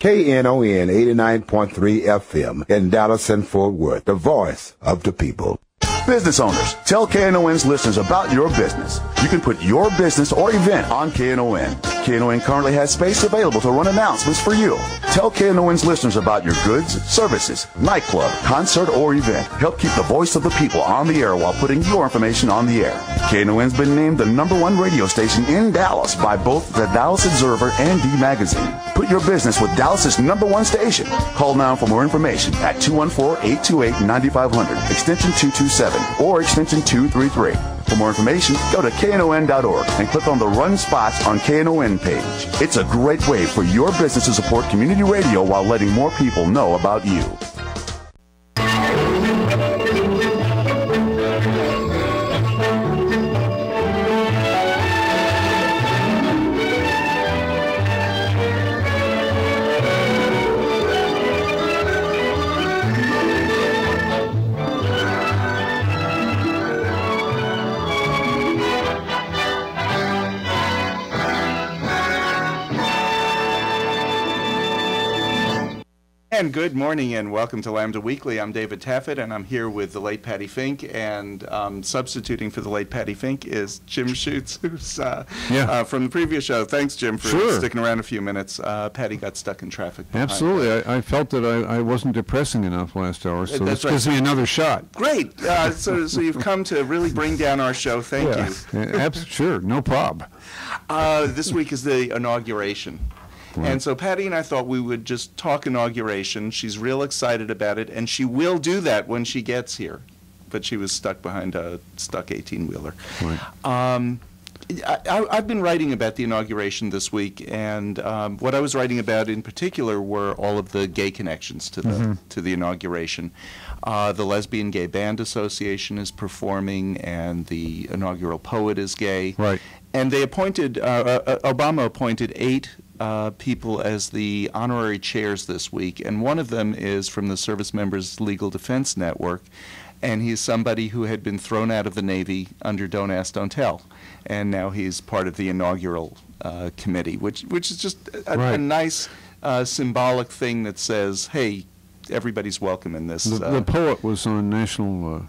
KNON 89.3 FM in Dallas and Fort Worth, the voice of the people. Business owners, tell KNON's listeners about your business. You can put your business or event on KNON. KNON currently has space available to run announcements for you. Tell KNON's listeners about your goods, services, nightclub, concert, or event. Help keep the voice of the people on the air while putting your information on the air. KNON's been named the #1 radio station in Dallas by both the Dallas Observer and D Magazine. Put your business with Dallas's #1 station. Call now for more information at 214-828-9500, extension 227, or extension 233. For more information, go to KNON.org and click on the Run Spots on KNON page. It's a great way for your business to support community radio while letting more people know about you. And good morning and welcome to Lambda Weekly. I'm David Taffet and I'm here with the late Patti Fink, and substituting for the late Patti Fink is Jim Schutze, who's from the previous show. Thanks, Jim, for sticking around a few minutes. Patti got stuck in traffic. Absolutely. I felt that I wasn't depressing enough last hour, so this gives me another shot. Great. So you've come to really bring down our show. Thank you. Sure, no problem. This week is the inauguration. Right. And so Patti and I thought we would just talk inauguration. She's real excited about it, and she will do that when she gets here. But she was stuck behind a stuck 18-wheeler. Right. I've been writing about the inauguration this week, and what I was writing about in particular were all of the gay connections to the inauguration. The Lesbian Gay Band Association is performing, and the inaugural poet is gay. Right. And they appointed, Obama appointed 8 people as the honorary chairs this week, and one of them is from the Service Members Legal Defense Network, and he's somebody who had been thrown out of the Navy under Don't Ask, Don't Tell, and now he's part of the inaugural committee, which is just a nice symbolic thing that says, hey, everybody's welcome in this. The poet was on national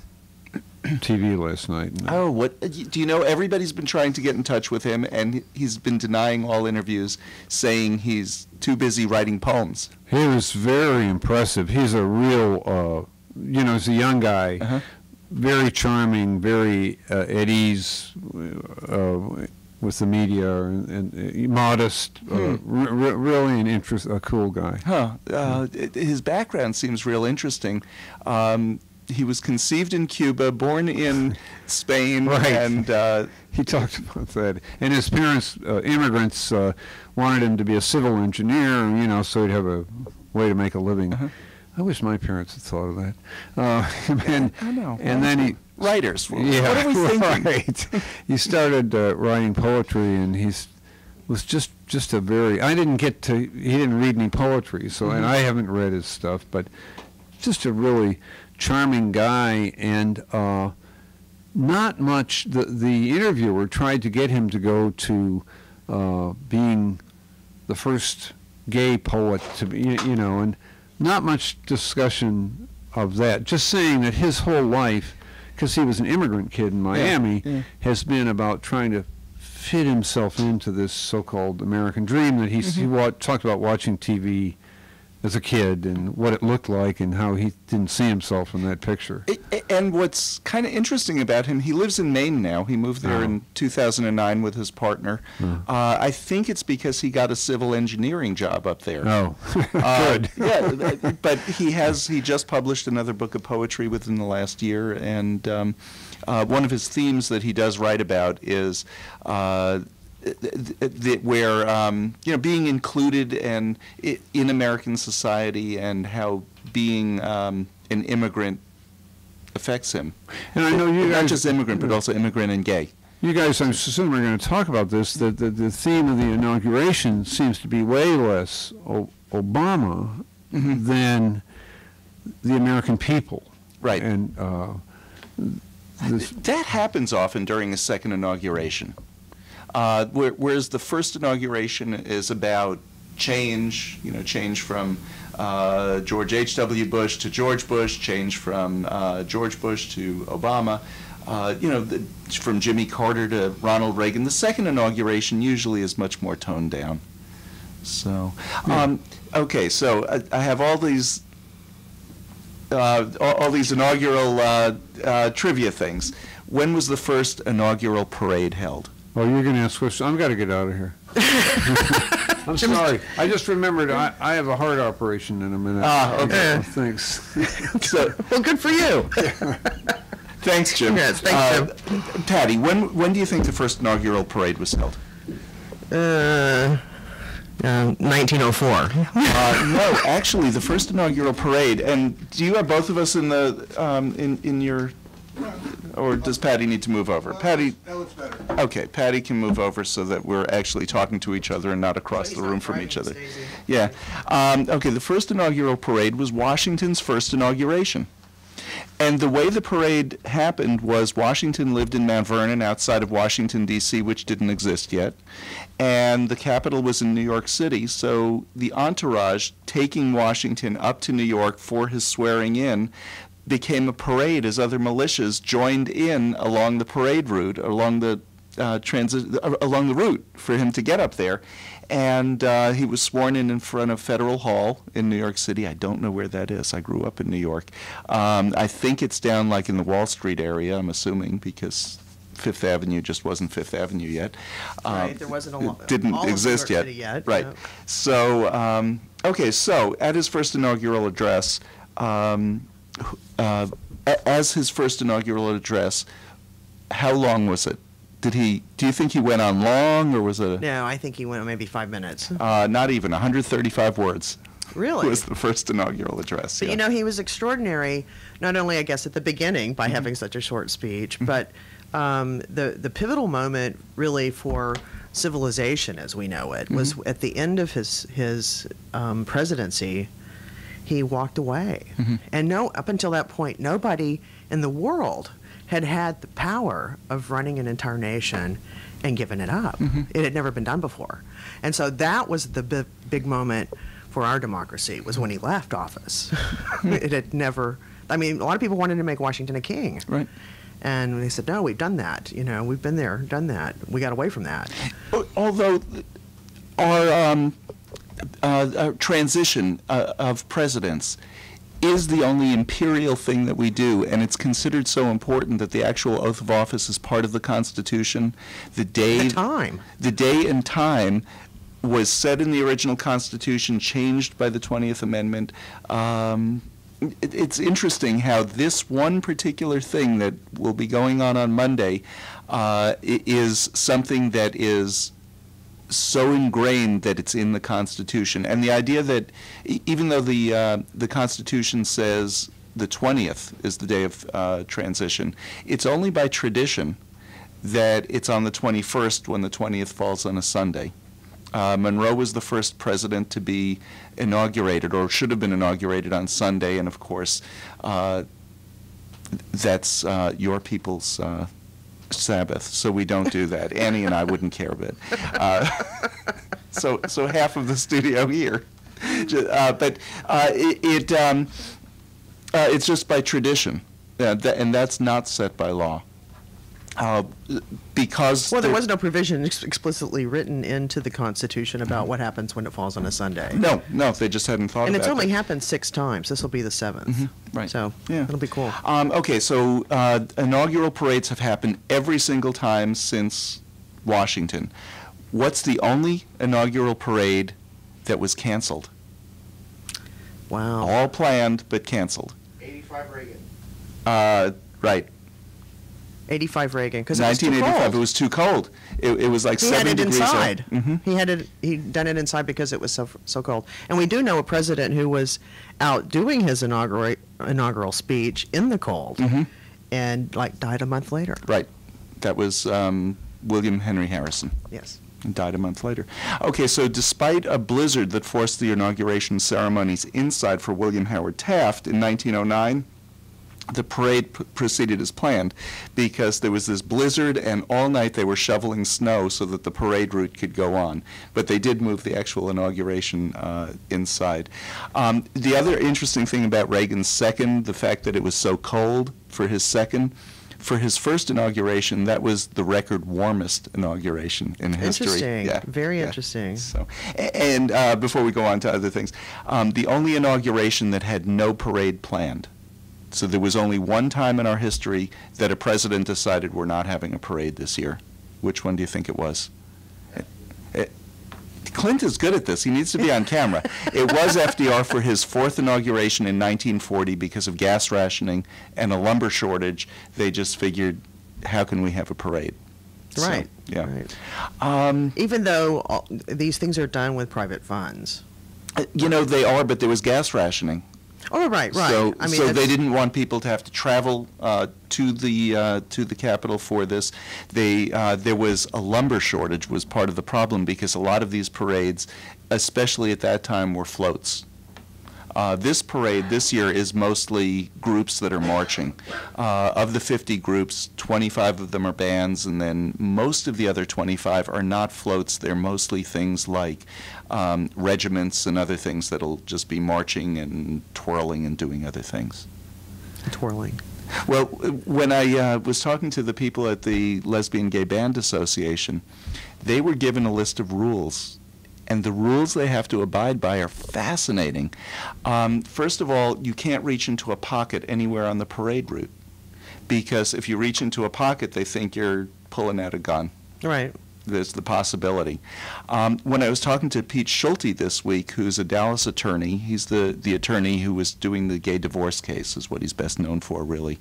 TV last night. Oh, what do you know? Everybody's been trying to get in touch with him, and he's been denying all interviews, saying he's too busy writing poems. He was very impressive. He's a real, he's a young guy, very charming, very at ease with the media, and modest, really a cool guy. His background seems real interesting. He was conceived in Cuba, born in Spain, and he talked about that. And his parents, immigrants, wanted him to be a civil engineer, so he'd have a way to make a living. I wish my parents had thought of that. I know. And then he writers. What are we thinking? Right. He started writing poetry, and was just a very. He didn't read any poetry, so and I haven't read his stuff, but just a really charming guy, and not much. The interviewer tried to get him to go to being the first gay poet to be, and not much discussion of that. Just saying that his whole life, because he was an immigrant kid in Miami, has been about trying to fit himself into this so-called American dream that he talked about watching TV as a kid and what it looked like and how he didn't see himself in that picture. And what's kind of interesting about him, he lives in Maine now. He moved there in 2009 with his partner. I think it's because he got a civil engineering job up there. Oh, good. But he just published another book of poetry within the last year, and one of his themes that he does write about is being included and in American society, and how being an immigrant affects him. And I know you guys, not just immigrant, but also immigrant and gay. You guys, I assume we're going to talk about this. The theme of the inauguration seems to be way less Obama than the American people. Right. And that happens often during a second inauguration. Whereas the first inauguration is about change, change from George H.W. Bush to George Bush, change from George Bush to Obama, from Jimmy Carter to Ronald Reagan. The second inauguration usually is much more toned down. So, okay, so I have all these inaugural trivia things. When was the first inaugural parade held? Oh, you're going to ask questions. I've got to get out of here. I'm sorry. I just remembered I have a heart operation in a minute. Okay. Oh, thanks. Well, good for you. Thanks, Jim. Yes, thanks, Jim. Patti, when do you think the first inaugural parade was held? 1904. No, actually, the first inaugural parade. And do you have both of us in the in your? Or does Patti need to move over? Patti. That looks better. Okay, Patti can move over so that we're actually talking to each other and not across the room from each other. Yeah. Okay, the first inaugural parade was Washington's first inauguration. And the way the parade happened was Washington lived in Mount Vernon outside of Washington, D.C., which didn't exist yet. And the capital was in New York City, so the entourage taking Washington up to New York for his swearing in became a parade as other militias joined in along the parade route, along the along the route for him to get up there. And he was sworn in front of Federal Hall in New York City. I don't know where that is. I grew up in New York. I think it's down like in the Wall Street area, I'm assuming, because Fifth Avenue just wasn't Fifth Avenue yet. Right, there wasn't a lot. Didn't all exist of New York yet. City yet. Right. No. So, okay, so at his first inaugural address, as his first inaugural address, how long was it? Do you think he went on long, or was it? No, I think he went maybe 5 minutes. Not even 135 words. Really? Was the first inaugural address. But yeah. he was extraordinary, not only, I guess, at the beginning by having such a short speech, but the pivotal moment really for civilization as we know it was at the end of his presidency. He walked away. And up until that point, nobody in the world had the power of running an entire nation and giving it up. It had never been done before. And so that was the big moment for our democracy, was when he left office. It had never, a lot of people wanted to make Washington a king. Right. And they said, no, we've done that. We've been there, done that. We got away from that. Although our transition of presidents is the only imperial thing that we do, and it's considered so important that the actual oath of office is part of the Constitution. The day and time was set in the original Constitution, changed by the 20th Amendment. It's interesting how this one particular thing that will be going on Monday is something that is so ingrained that it's in the Constitution. And the idea that even though the Constitution says the 20th is the day of transition, it's only by tradition that it's on the 21st when the 20th falls on a Sunday. Monroe was the first president to be inaugurated, or should have been inaugurated, on Sunday, and of course that's your people's Sabbath, so we don't do that. Annie and I wouldn't care a bit. So half of the studio here, but it's just by tradition, and that's not set by law. Because there was no provision explicitly written into the Constitution about what happens when it falls on a Sunday. No, they just hadn't thought about it. And it's only happened 6 times. This will be the 7th. Right. So yeah. it'll be cool. Okay, so inaugural parades have happened every single time since Washington. What's the only inaugural parade that was canceled? Wow. All planned but canceled. 85 Reagan. Right. 85 Reagan, because it was too 1985. cold. It was too cold. It was like 7 degrees. He had it inside. He'd done it inside because it was so cold. And we do know a president who was out doing his inaugural speech in the cold, and died a month later. Right. That was William Henry Harrison. Yes. And died a month later. Okay, so despite a blizzard that forced the inauguration ceremonies inside for William Howard Taft in 1909, the parade proceeded as planned because there was this blizzard, and all night they were shoveling snow so that the parade route could go on. But they did move the actual inauguration inside. The other interesting thing about Reagan's second, the fact that it was so cold for his second, for his first inauguration, that was the record warmest inauguration in history. Interesting. Yeah. Very interesting. So, and before we go on to other things, the only inauguration that had no parade planned. So there was only one time in our history that a president decided we're not having a parade this year. Which one do you think it was? Klint is good at this. He needs to be on camera. It was FDR for his fourth inauguration in 1940 because of gas rationing and a lumber shortage. They just figured, how can we have a parade? Right. So, yeah. Right. Even though these things are done with private funds. They are, but there was gas rationing. Oh, right. So, I mean, so they didn't want people to have to travel to the Capitol for this. There was a lumber shortage was part of the problem because a lot of these parades, especially at that time, were floats. This parade this year is mostly groups that are marching. Of the 50 groups, 25 of them are bands, and then most of the other 25 are not floats. They're mostly things like regiments and other things that'll just be marching and twirling and doing other things. Twirling. Well, when I was talking to the people at the Lesbian Gay Band Association, they were given a list of rules. And the rules they have to abide by are fascinating. First of all, you can't reach into a pocket anywhere on the parade route, because if you reach into a pocket, they think you're pulling out a gun. Right. There's the possibility. When I was talking to Pete Schutze this week, who's a Dallas attorney, he's the attorney who was doing the gay divorce case, is what he's best known for, really.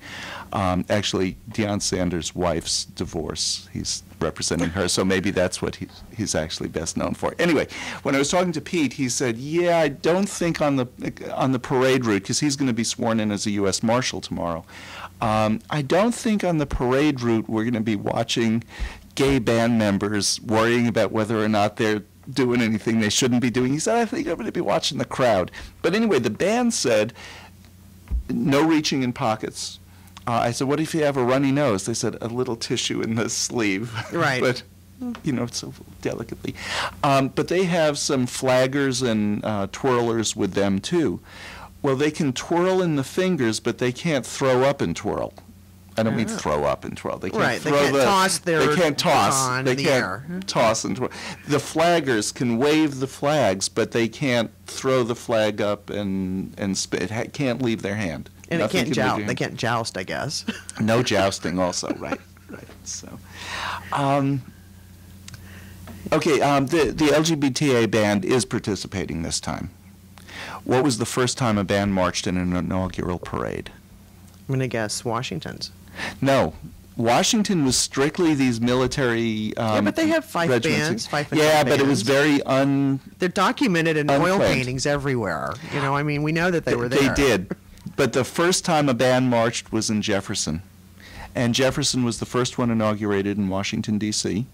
Actually, Deion Sanders' wife's divorce, he's representing her, so maybe that's what he's actually best known for. Anyway, when I was talking to Pete, he said, yeah, I don't think on the parade route, because he's going to be sworn in as a U.S. Marshal tomorrow, I don't think on the parade route we're going to be watching gay band members worrying about whether or not they're doing anything they shouldn't be doing. He said, I think I'm going to be watching the crowd. But anyway, the band said, no reaching in pockets. I said, what if you have a runny nose? They said, a little tissue in the sleeve. Right. But, so delicately. But they have some flaggers and twirlers with them, too. Well, they can twirl in the fingers, but they can't throw up and twirl. I don't mean throw up and twirl. They can't right. throw They can't toss their They can't toss. baton They in the can't air. toss and twirl. The flaggers can wave the flags, but they can't throw the flag up and spit. It can't leave their hand. And Nothing it can't can leave joust. their They hand. can't joust, I guess. No jousting also, right. So, okay, the LGBTA band is participating this time. What was the first time a band marched in an inaugural parade? I'm going to guess Washington's. No. Washington was strictly these military Yeah, but they have fife regiments. bands. Fife Yeah, bands. but it was very They're documented in oil unplanned. paintings everywhere. I mean, we know that they were there. They did. But the first time a band marched was in Jefferson. And Jefferson was the first one inaugurated in Washington, D.C.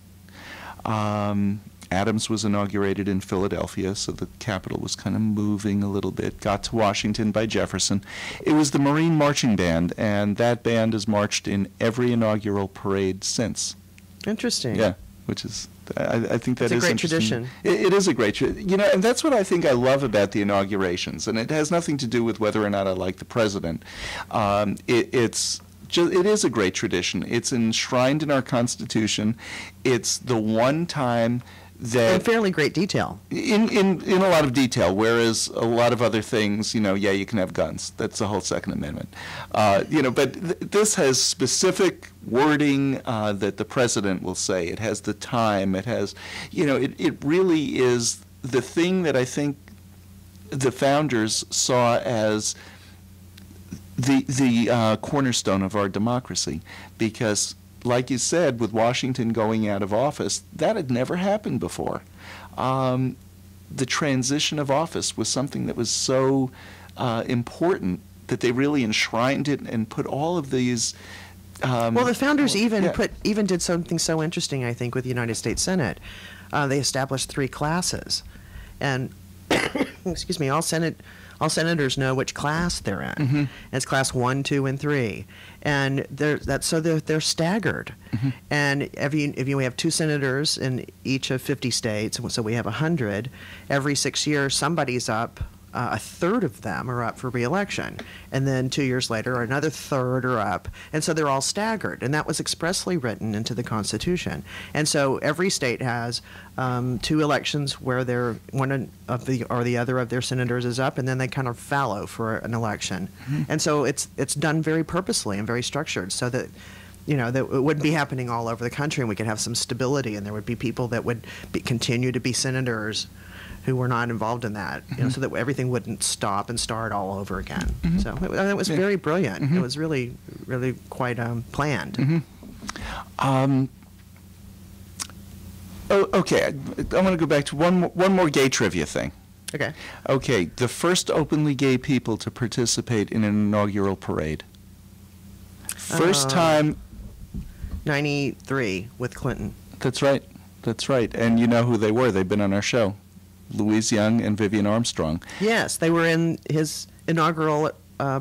Adams was inaugurated in Philadelphia, so the capital was kind of moving a little bit. Got to Washington by Jefferson. It was the Marine Marching Band, and that band has marched in every inaugural parade since. Interesting. Yeah, which is, I think that It's a is great interesting. tradition. It is a great tradition. And that's what I think I love about the inaugurations, and it has nothing to do with whether or not I like the president. It is a great tradition. It's enshrined in our Constitution. It's the one time that In fairly great detail. in a lot of detail, whereas a lot of other things, you can have guns. That's the whole Second Amendment. But this has specific wording that the president will say. It has the time. It has, it really is the thing that I think the founders saw as the cornerstone of our democracy, because like you said, with Washington going out of office, that had never happened before. The transition of office was something that was so important that they really enshrined it and put all of these. Well, the founders even yeah. did something so interesting, I think, with the United States Senate. They established 3 classes, and excuse me, all senators know which class they're in. And it's class 1, 2, and 3, and they're staggered. And if you have 2 senators in each of 50 states, so we have 100. Every 6 years, somebody's up. A third of them are up for re-election, and then 2 years later, another third are up, and so they're all staggered, and that was expressly written into the Constitution. And so every state has 2 elections where one of the or the other of their senators is up, and then they kind of fallow for an election. And so it's done very purposely and very structured, so that that it wouldn't be happening all over the country, and we could have some stability, and there would be people that would continue to be senators who were not involved in that, so that everything wouldn't stop and start all over again. So it was very brilliant. It was really, really quite planned. Okay, I want to go back to one more gay trivia thing. Okay. Okay, the first openly gay people to participate in an inaugural parade. First time. 93 with Clinton. That's right. That's right. And you know who they were. They've been on our show. Louise Young and Vivian Armstrong. Yes, they were in his inaugural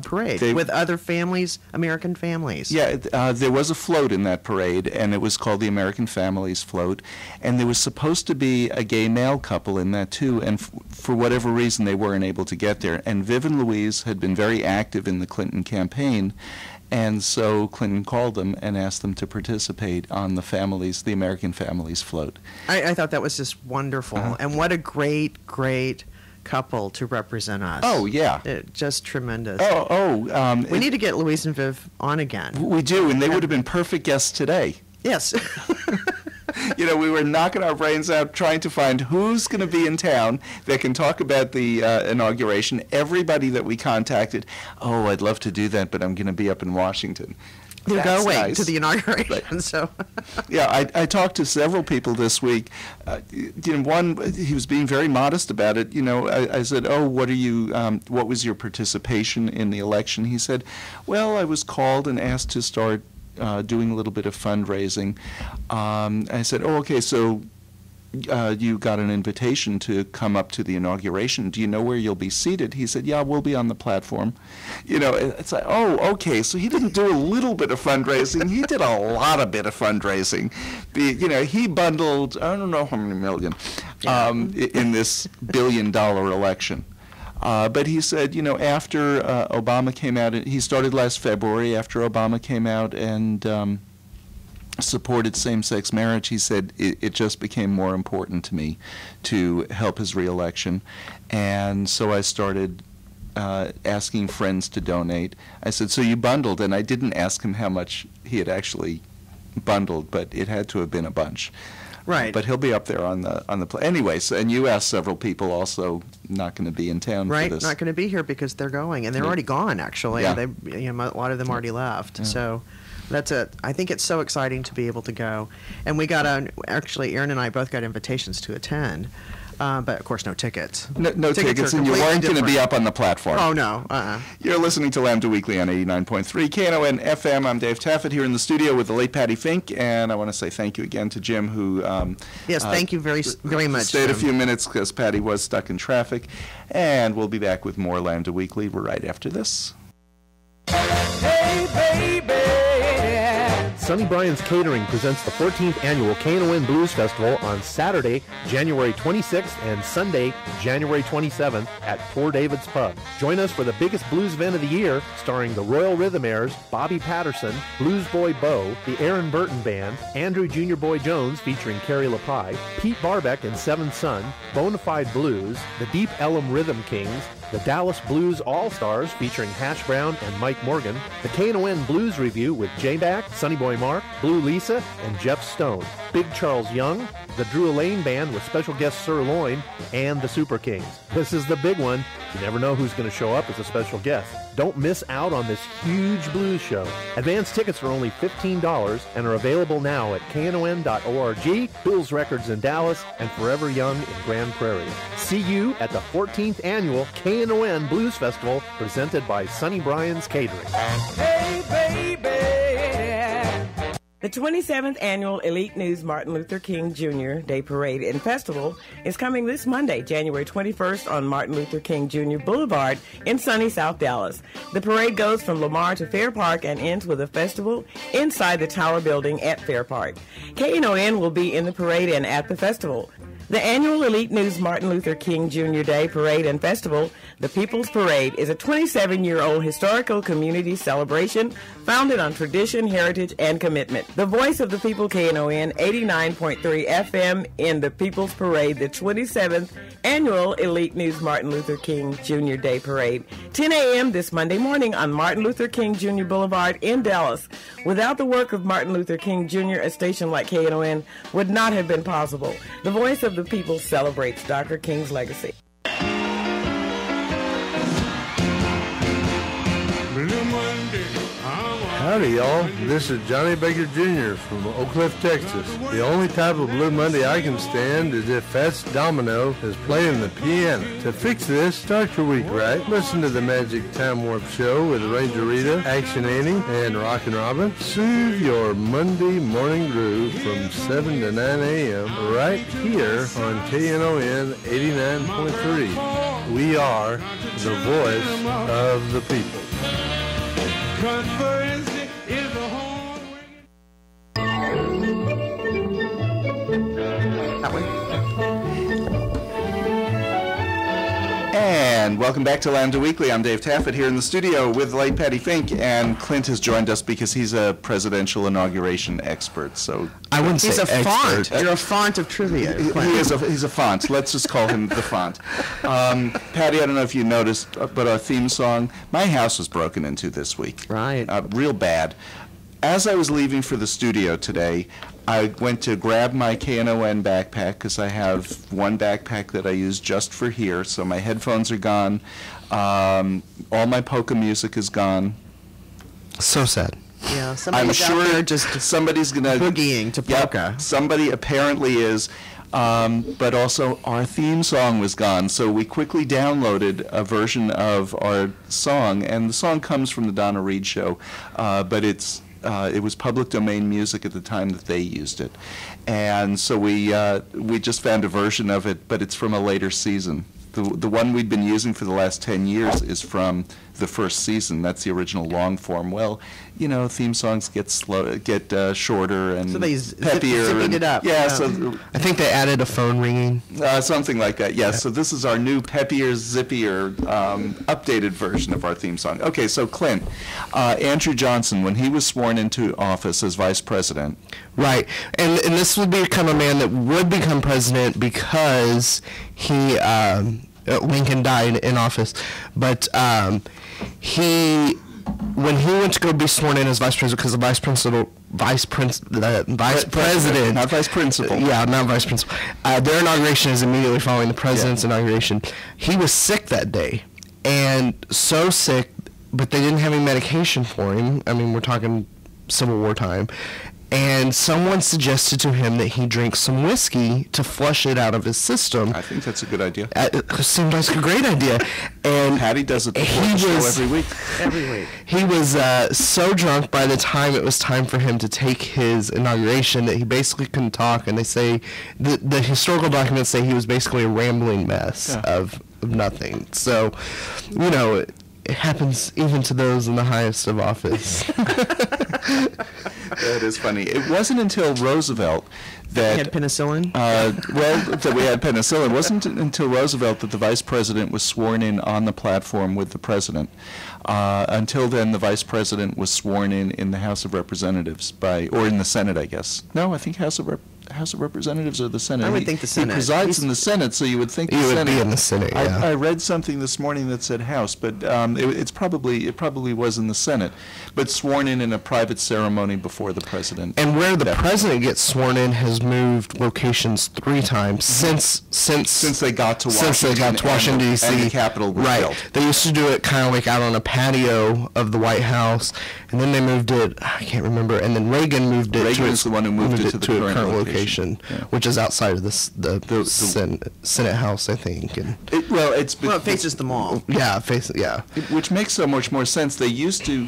parade with other families, American families. Yeah, there was a float in that parade, and it was called the American Families Float. And there was supposed to be a gay male couple in that, too, and for whatever reason, they weren't able to get there. And Viv and Louise had been very active in the Clinton campaign, and so Clinton called them and asked them to participate on the American Families Float. I thought that was just wonderful. And what a great couple to represent us. Oh, yeah. Just tremendous. We need to get Louise and Viv on again. We do, and they would have been perfect guests today. Yes. We were knocking our brains out trying to find who's going to be in town that can talk about the inauguration. Everybody that we contacted, I'd love to do that, but I'm going to be up in Washington. They're going nice. to the inauguration, Right. so. Yeah, I talked to several people this week. One, he was being very modest about it. I said, what was your participation in the election? He said, well, I was called and asked to start doing a little bit of fundraising. I said, okay, so you got an invitation to come up to the inauguration. Do you know where you'll be seated? He said, yeah, we'll be on the platform. It's like, okay, so he didn't do a little bit of fundraising. He did a lot of bit of fundraising. He bundled, I don't know how many million in this billion-dollar election. But he said, after Obama came out, he started last February, after Obama came out and supported same-sex marriage, he said, it just became more important to me to help his reelection. And so I started asking friends to donate. I said, so you bundled, and I didn't ask him how much he had actually bundled, but it had to have been a bunch. Right. But he'll be up there on the anyways, and you asked several people also not going to be in town right, for this. Not going to be here because they're going, and they're already gone, actually. Yeah. They, a lot of them already left. Yeah. So that's it. I think it's so exciting to be able to go. And we got actually, Aaron and I both got invitations to attend. But, of course, no tickets. No tickets, and you weren't going to be up on the platform. Oh, no. You're listening to Lambda Weekly on 89.3 KNON FM. I'm Dave Taffet here in the studio with the late Patti Fink, and I want to say thank you again to Jim, who yes, thank you very much. Stayed a few minutes because Patti was stuck in traffic. And we'll be back with more Lambda Weekly right after this. Hey, baby! Sonny Bryan's Catering presents the 14th annual KNON Blues Festival on Saturday, January 26th and Sunday, January 27th at Poor David's Pub. Join us for the biggest blues event of the year, starring the Royal Rhythmaires, Bobby Patterson, Blues Boy Bo, the Aaron Burton Band, Andrew Jr. Boy Jones featuring Carrie LaPie, Pete Barbeck and Seventh Son, Bonafide Blues, the Deep Ellum Rhythm Kings, the Dallas Blues All-Stars featuring Hash Brown and Mike Morgan, the KNON Blues Review with J-Back, Sonny Boy Mark, Blue Lisa, and Jeff Stone, Big Charles Young, the Drew Elaine Band with special guest Sir Loin, and the Super Kings. This is the big one. You never know who's going to show up as a special guest. Don't miss out on this huge blues show. Advance tickets are only $15 and are available now at KNON.org, Bill's Records in Dallas, and Forever Young in Grand Prairie. See you at the 14th annual KNON Blues Festival presented by Sonny Bryan's Catering. Hey, baby! The 27th Annual Elite News Martin Luther King Jr. Day Parade and Festival is coming this Monday, January 21st on Martin Luther King Jr. Boulevard in sunny South Dallas. The parade goes from Lamar to Fair Park and ends with a festival inside the Tower Building at Fair Park. KNON will be in the parade and at the festival. The annual Elite News Martin Luther King Jr. Day Parade and Festival, the People's Parade, is a 27-year-old historical community celebration founded on tradition, heritage, and commitment. The voice of the people, KNON 89.3 FM in the People's Parade, the 27th Annual Elite News Martin Luther King Jr. Day Parade, 10 a.m. this Monday morning on Martin Luther King Jr. Boulevard in Dallas. Without the work of Martin Luther King Jr., a station like KNON would not have been possible. The voice of the people celebrates Dr. King's legacy. Howdy, y'all. This is Johnny Baker Jr. from Oak Cliff, Texas. The only type of Blue Monday I can stand is if Fats Domino is playing the piano. To fix this, start your week right. Listen to the Magic Time Warp Show with Ranger Rita, Action Annie, and Rockin' Robin. Soothe your Monday morning groove from 7 to 9 a.m. right here on KNON 89.3. We are the voice of the people. Conspiracy is a hard And welcome back to Lambda Weekly. I'm Dave Taffet here in the studio with the late Patti Fink, and Klint has joined us because he's a presidential inauguration expert. So I wouldn't say he's a font. You're a font of trivia. He's a font. Let's just call him the font. Patti, I don't know if you noticed, but our theme song, my house was broken into this week. Right. Real bad. As I was leaving for the studio today, I went to grab my KNON backpack because I have one backpack that I use just for here. So my headphones are gone. All my polka music is gone. So sad. Yeah, somebody's out there just somebody's gonna boogieing to polka. Yep, somebody apparently is. But also our theme song was gone, so we quickly downloaded a version of our song, and the song comes from the Donna Reed show, but it was public domain music at the time that they used it, and so we just found a version of it, but it's from a later season. The one we'd been using for the last 10 years is from the first season. That's the original long form. Well, you know, theme songs get shorter and so they peppier. Zipping it up. Yeah, so I think they added a phone ringing. Something like that, yes. Yeah. So this is our new peppier, zippier, updated version of our theme song. Okay, so Klint, Andrew Johnson, when he was sworn into office as vice president. Right, and this would become a man that would become president because he, Lincoln died in office, but when he went to go be sworn in as vice president, because the vice president, not vice principal. Yeah, not vice principal. Their inauguration is immediately following the president's inauguration. He was sick that day, and so sick, but they didn't have any medication for him. I mean, we're talking Civil War time. And someone suggested to him that he drink some whiskey to flush it out of his system. I think that's a good idea. It seemed like a great idea. And Patti does it before the show every week. Every week. He was so drunk by the time it was time for him to take his inauguration that he basically couldn't talk. And they say, the historical documents say he was basically a rambling mess of nothing. So, you know, it happens even to those in the highest of office. That is funny. It wasn't until Roosevelt that we had penicillin. That we had penicillin. It wasn't until Roosevelt that the vice president was sworn in on the platform with the president. Until then, the vice president was sworn in the House of Representatives or in the Senate, I guess. No, I think House of Representatives or the Senate. I would think the Senate. He presides in the Senate, so you would think the Senate. He would be in the Senate, yeah. I read something this morning that said House, but it probably was in the Senate, but sworn in a private ceremony before the president. And where the president gets sworn in has moved locations 3 times since they got to Washington, D.C. and the Capitol was right. built. They used to do it kind of like out on a patio of the White House, and then they moved it. I can't remember. And then Reagan moved it. Reagan is the one who moved it to the current location. location, which is outside of the Senate House, I think. And it faces the mall. Yeah, which makes so much more sense. They used to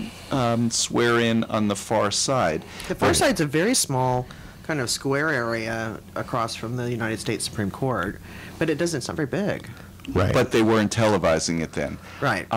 swear in on the far side. The far side's a very small kind of square area across from the United States Supreme Court, but it's not very big. Right. But they weren't televising it then. Right.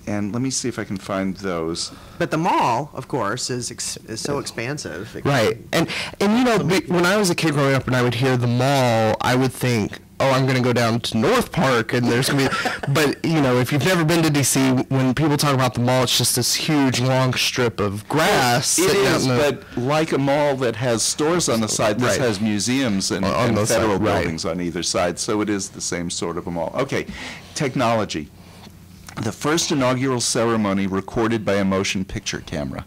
And let me see if I can find those. But the mall, of course, is so expansive. Right. And you know, when I was a kid growing up and I would hear the mall, I would think, oh, I'm going to go down to North Park and there's going to be... But, you know, if you've never been to D.C., when people talk about the mall, it's just this huge, long strip of grass. It is, but like a mall that has stores on the side, this has museums and federal buildings on either side, so it is the same sort of a mall. Okay, technology. The first inaugural ceremony recorded by a motion picture camera.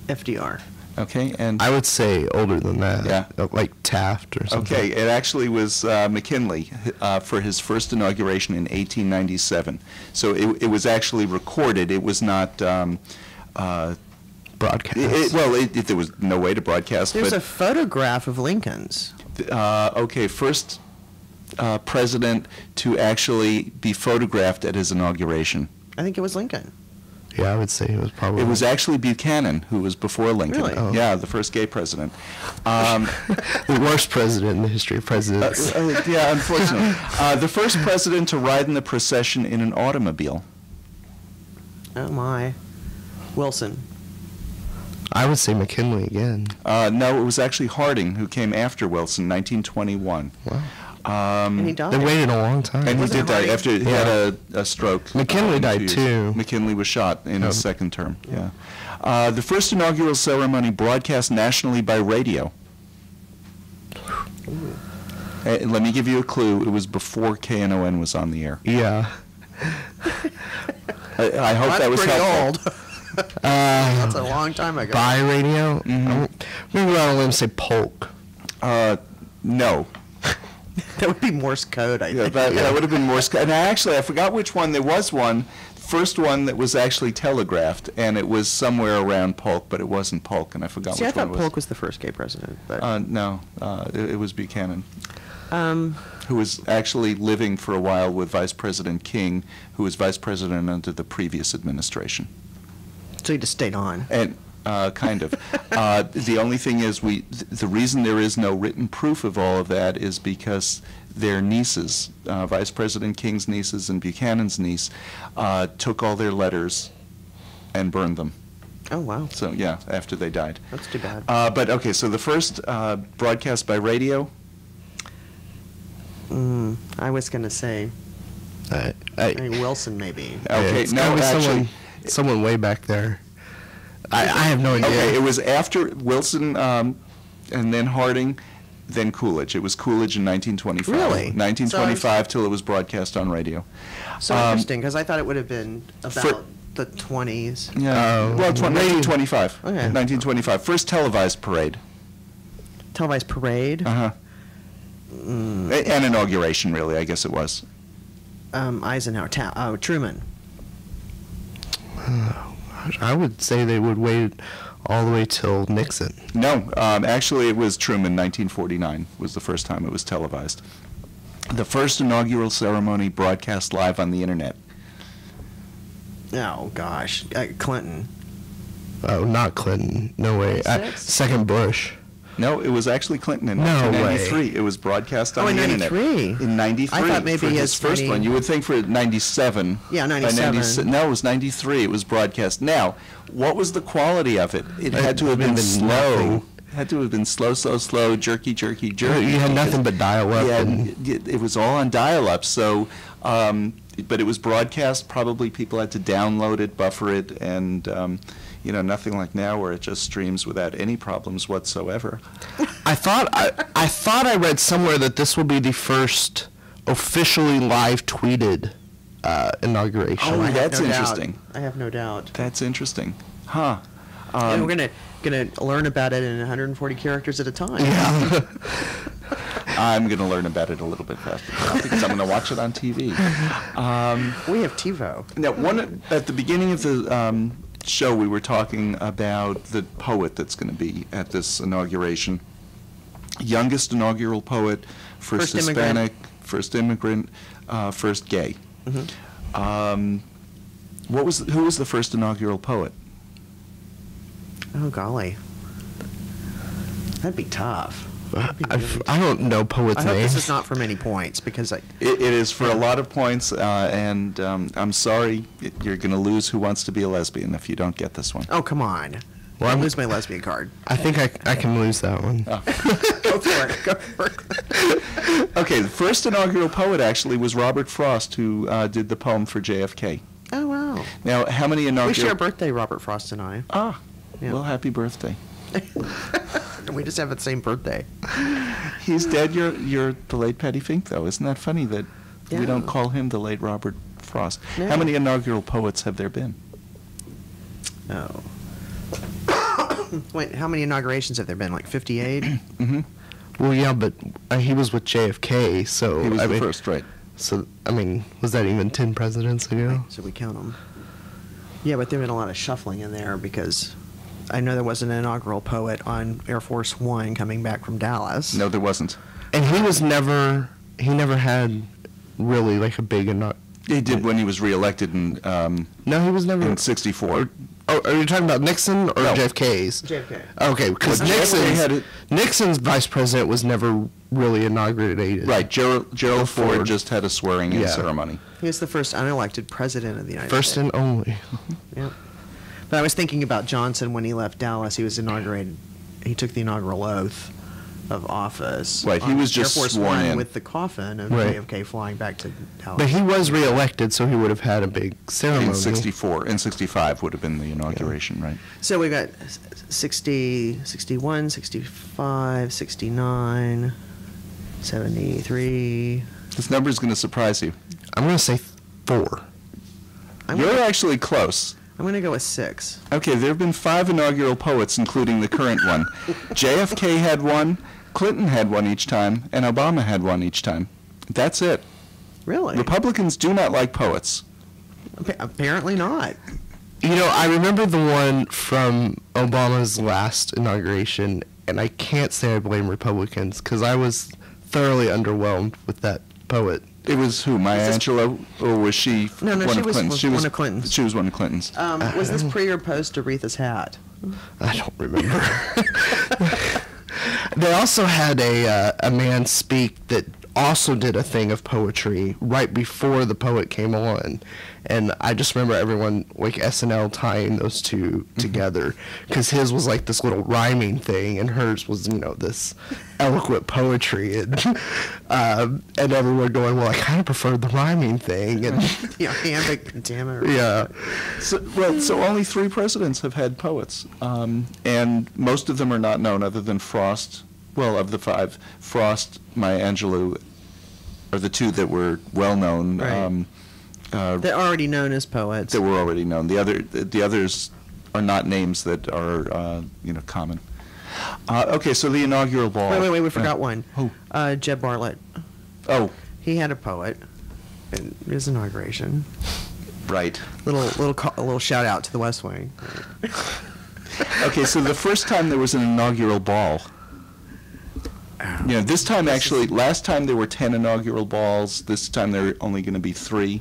FDR. Okay, and I would say older than that. Yeah, like Taft or something. Okay, it actually was McKinley for his first inauguration in 1897. So it was actually recorded. It was not broadcast. There was no way to broadcast. There's a photograph of Lincoln's. Okay, first president to actually be photographed at his inauguration. I think it was Lincoln. Yeah, I would say it was probably... It was actually Buchanan, who was before Lincoln. Really? Oh. Yeah, the first gay president. The worst president in the history of presidents. Yeah, unfortunately. The first president to ride in the procession in an automobile. Oh, my. Wilson. I would say McKinley again. No, it was actually Harding, who came after Wilson, 1921. Wow. And he died. They waited a long time. And he did die after he had a stroke. McKinley died too. McKinley was shot in his second term. Yeah. The first inaugural ceremony broadcast nationally by radio. Let me give you a clue. It was before KNON was on the air. Yeah. I hope that was pretty helpful. old. That's a long time ago. By radio? Mm-hmm. Maybe I'll let him say polk. No. That would be Morse code, I think. That would have been Morse code. And actually, I forgot which one. There was one, first one that was actually telegraphed, and it was somewhere around Polk, but it wasn't Polk, and I forgot which one it was. See, I thought Polk was the first gay president. But no, it was Buchanan, who was actually living for a while with Vice President King, who was vice president under the previous administration. So he just stayed on. And kind of. The only thing is, the reason there is no written proof of all of that is because their nieces, Vice President King's nieces and Buchanan's niece, took all their letters and burned them. Oh, wow. So, yeah, after they died. That's too bad. But, okay, so the first broadcast by radio? I was going to say Wilson, maybe. Okay, it's no, actually... someone way back there. I have no idea. Okay, it was after Wilson and then Harding, then Coolidge. It was Coolidge in 1925. Really? 1925 till it was broadcast on radio. So interesting, because I thought it would have been about the 20s. Yeah. Well, 1925. Okay. 1925. First televised parade. Televised parade? Uh-huh. An inauguration, really, I guess it was. Eisenhower. Truman. I would say they would wait all the way till Nixon. No, actually it was Truman, 1949 was the first time it was televised. The first inaugural ceremony broadcast live on the internet. Oh, gosh. Clinton. Oh, not Clinton. No way. Second Bush. No, it was actually Clinton in No 1993. way. It was broadcast on in the 93? internet. In 93. I thought maybe for his first one. You would think for 97. Yeah, 97. No, it was 93. It was broadcast. Now, what was the quality of it? It had to have been slow. It had to have been slow, jerky. You had nothing but dial-up. Yeah, it was all on dial-up. So, but it was broadcast. Probably people had to download it, buffer it, and nothing like now where it just streams without any problems whatsoever. I thought I read somewhere that this will be the first officially live tweeted inauguration. Oh, that's interesting. I have no doubt. That's interesting. Huh. And we're gonna learn about it in 140 characters at a time. Yeah. I'm going to learn about it a little bit faster because I'm going to watch it on TV. We have TiVo. Now, at the beginning of the show, we were talking about the poet that's going to be at this inauguration. youngest inaugural poet, first Hispanic, first immigrant, first gay. Mm-hmm. Who was the first inaugural poet? Oh, golly. That'd be tough. I don't know poets' I hope names. this is not for many points, because It is for a lot of points, and I'm sorry, you're going to lose Who Wants to Be a Lesbian if you don't get this one. Oh, come on. Well, I'll lose my lesbian card. I think I can lose that one. Oh. Go for it. Go for it. Okay, the first inaugural poet actually was Robert Frost, who did the poem for JFK. Oh, wow. Now, how many inaugural... We share a birthday, Robert Frost and I. Ah, Yeah. well, happy birthday. We just have the same birthday. He's dead. You're the late Patti Fink, though. Isn't that funny that we Yeah. don't call him the late Robert Frost? No. How many inaugural poets have there been? Oh. Wait, how many inaugurations have there been? Like 58? Mm-hmm. Well, yeah, but he was with JFK, so He was I the mean, first, right? So I mean, was that even 10 presidents ago? So we count them. Yeah, but there have been a lot of shuffling in there, because I know there was an inaugural poet on Air Force One coming back from Dallas. No, there wasn't. And he never had really like a big He did when he was reelected in No, he was never in '64. Oh, are you talking about Nixon or No. JFK's? JFK. Okay, because Well, JFK had Nixon's vice president was never really inaugurated. Right, Gerald Ford just had a swearing-in Yeah. ceremony. He was the first unelected president of the United First States. and only. Yep. But I was thinking about Johnson when he left Dallas. He was inaugurated. He took the inaugural oath of office. Right, he on was just Air Force sworn One in. with the coffin of Right. JFK flying back to Dallas. But he was reelected, so he would have had a big ceremony. In '64, in '65 would have been the inauguration, right? So we got 60, 61, 65, 69, 73. This number is going to surprise you. I'm going to say 4. You're actually close. I'm going to go with 6. Okay, there have been 5 inaugural poets, including the current one. JFK had one, Clinton had one each time, and Obama had one each time. That's it. Really? Republicans do not like poets. Apparently not. You know, I remember the one from Obama's last inauguration, and I can't say I blame Republicans, because I was thoroughly underwhelmed with that poet. It was who, Maya Angelou, or was she No, one she of was Clinton's? one of Clinton's. She was one of Clinton's. Was this pre or post Aretha's hat? I don't remember. They also had a man speak that also did a thing of poetry right before the poet came on, and I just remember everyone like SNL tying those two together, because his was like this little rhyming thing and hers was, you know, this eloquent poetry, and everyone going, well, I kind of prefer the rhyming thing, and Yeah, iambic pentameter. yeah. So only 3 presidents have had poets, and most of them are not known other than Frost. Well, of the 5, Frost, Maya Angelou are the 2 that were well known. Right. They're already known as poets. That were already known. The others are not names that are common. Okay, so the inaugural ball. Wait, we forgot one. Who? Jeb Bartlett. Oh, He had a poet in his inauguration. right. A little shout out to the West Wing. Okay, so the first time there was an inaugural ball. This time actually, last time there were 10 inaugural balls. This time there are only going to be 3.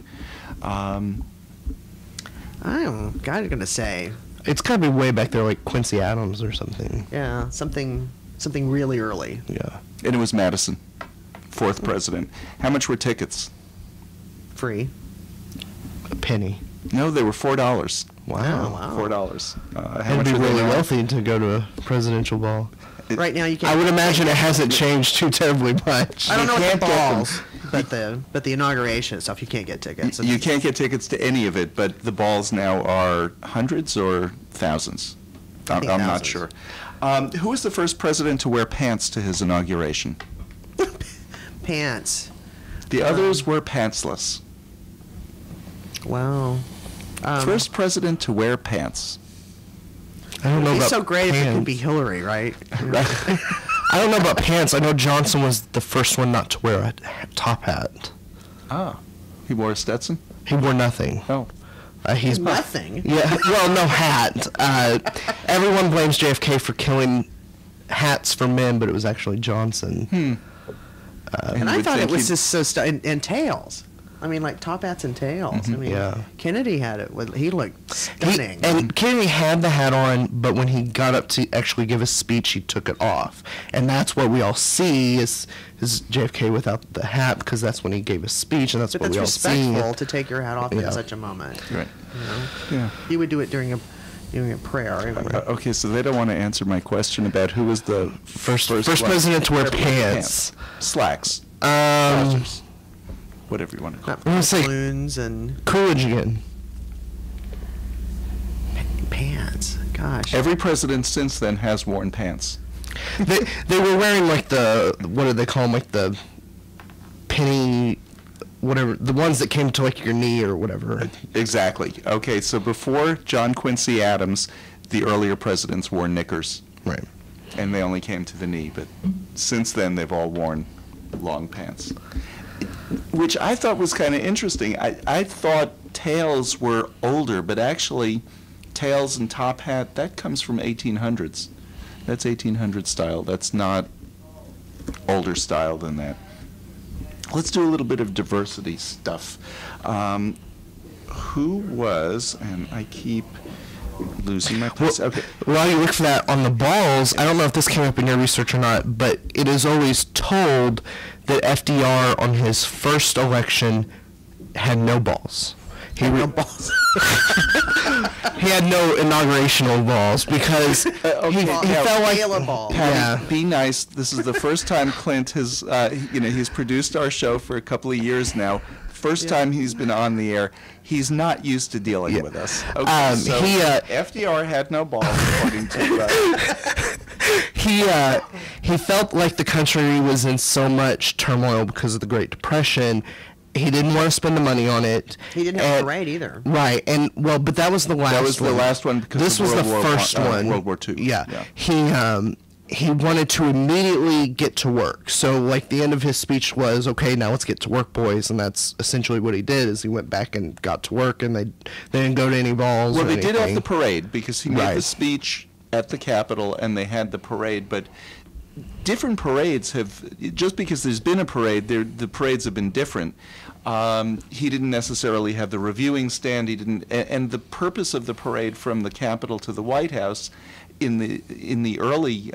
I'm kind of gonna say, It's got to be way back there, like Quincy Adams or something. yeah, something really early. Yeah. And it was Madison, 4th president. How much were tickets? Free. A penny. No, they were $4. Wow. $4. How Had much to be were they really now? wealthy to go to a presidential ball. Right now you can't. I would imagine it hasn't changed too terribly much. I don't know You what can't the get them. balls, but the inauguration itself, you can't get tickets. You can't get tickets to any of it, but the balls now are hundreds or thousands. I I'm think not thousands. sure. Who was the first president to wear pants to his inauguration? Pants. The others were pantsless. Wow. First president to wear pants. I don't know He's about so great if it pants. could be Hillary, right? I don't know about pants. I know Johnson was the first one not to wear a top hat. Ah, he wore a Stetson? He wore nothing. Oh. He's Nothing. Yeah, well, no hat. Everyone blames JFK for killing hats for men, but it was actually Johnson. And I thought it was just so and tails. I mean, like top hats and tails. I mean, Kennedy had it. He looked stunning. And Kennedy had the hat on, but when he got up to actually give a speech, he took it off. And that's what we all see is JFK without the hat, because that's when he gave a speech, and that's what we all see. But that's respectful to take your hat off in such a moment. Right. You know? Yeah. He would do it during a prayer. Okay, so they don't want to answer my question about who was the first president to wear pants. Slacks. Trousers. Whatever you want to call it. I'm going to say balloons and Coolidge again. Pants. Gosh. Every president since then has worn pants. They were wearing like what do they call them, like the penny, whatever, the ones that came to like your knee or whatever. Exactly. Okay, so before John Quincy Adams, the earlier presidents wore knickers. Right. And they only came to the knee, but since then they've all worn long pants. Which I thought was kind of interesting. I thought tails were older, but actually tails and top hat, that comes from 1800s. That's 1800 style. That's not older style than that. Let's do a little bit of diversity stuff. Who was, and I keep losing my place. Well, okay. While you look for that on the balls, I don't know if this came up in your research or not, but it is always told that FDR on his first election had no balls. He had no balls. He had no inaugurational balls because he felt like Patty, be nice. This is the first time Klint has, he's produced our show for a couple of years now. First time he's been on the air. He's not used to dealing with us. Okay, so FDR had no balls, according to. He felt like the country was in so much turmoil because of the Great Depression. He didn't want to spend the money on it. He didn't have a parade either. Right, and but that was the last one. That was the last one because this was the first one. World War II. Yeah. He wanted to immediately get to work. So, like, the end of his speech was, okay, now let's get to work, boys. And that's essentially what he did, is he went back and got to work, and they didn't go to any balls. Well, they did have the parade, because he made the speech at the Capitol, and they had the parade. But different parades have, just because there's been a parade, the parades have been different. He didn't necessarily have the reviewing stand. He didn't, and the purpose of the parade from the Capitol to the White House in the early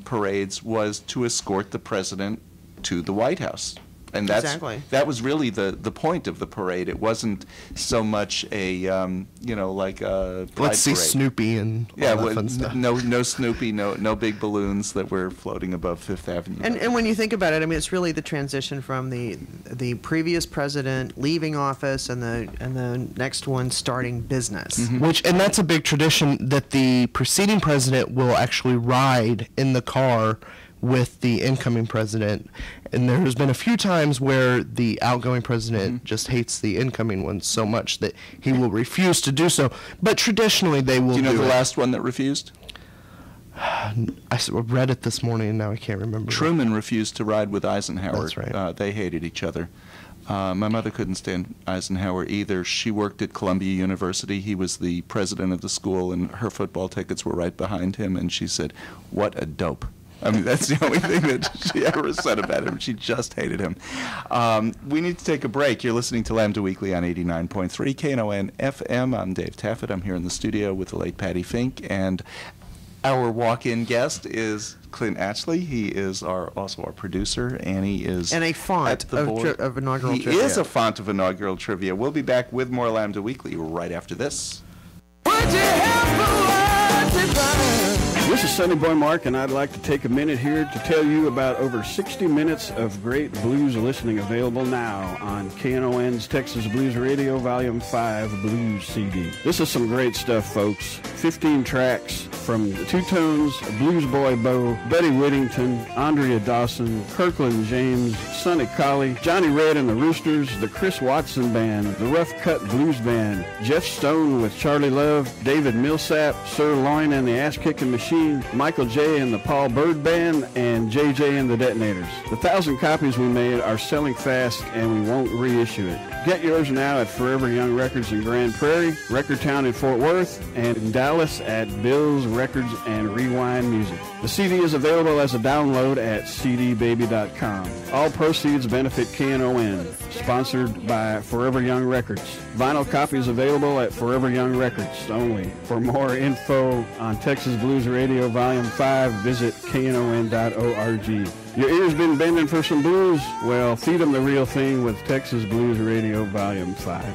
parades was to escort the president to the White House. And that was really the point of the parade. It wasn't so much a like a pride let's see parade. Snoopy and all that fun stuff. No Snoopy, no big balloons that were floating above Fifth Avenue. And when you think about it, I mean, it's really the transition from the previous president leaving office and the next one starting business. Mm-hmm. And that's a big tradition, that the preceding president will actually ride in the car with the incoming president. And there's been a few times where the outgoing president just hates the incoming one so much that he will refuse to do so. But traditionally they will do it. Do you know the last one that refused? I read it this morning and now I can't remember. Truman refused to ride with Eisenhower. That's right. They hated each other. My mother couldn't stand Eisenhower either. She worked at Columbia University. He was the president of the school, and her football tickets were right behind him, and she said, "What a dope." I mean, that's the only thing that she ever said about him. She just hated him. We need to take a break. You're listening to Lambda Weekly on 89.3 KNON FM. I'm Dave Taffet. I'm here in the studio with the late Patti Fink, and our walk-in guest is Klint Atchley. He is also our producer, and he is a font of inaugural trivia. He is a font of inaugural trivia. We'll be back with more Lambda Weekly right after this. This is Sonny Boy Mark, and I'd like to take a minute here to tell you about over 60 minutes of great blues listening available now on KNON's Texas Blues Radio Volume 5 Blues CD. This is some great stuff, folks. 15 tracks from the Two Tones, Blues Boy Bo, Buddy Whittington, Andrea Dawson, Kirkland James, Sonny Colley, Johnny Red and the Roosters, the Chris Watson Band, the Rough Cut Blues Band, Jeff Stone with Charlie Love, David Millsap, Sir Loin and the Ass Kicking Machine, CD, Michael J. and the Paul Bird Band, and JJ and the Detonators. The 1,000 copies we made are selling fast, and we won't reissue it. Get yours now at Forever Young Records in Grand Prairie, Record Town in Fort Worth, and in Dallas at Bill's Records and Rewind Music. The CD is available as a download at cdbaby.com. All proceeds benefit KNON, sponsored by Forever Young Records. Vinyl copies available at Forever Young Records only. For more info on Texas Blues Radio Volume 5, visit knon.org. Your ears been bending for some blues? Well, feed them the real thing with Texas Blues Radio Volume 5.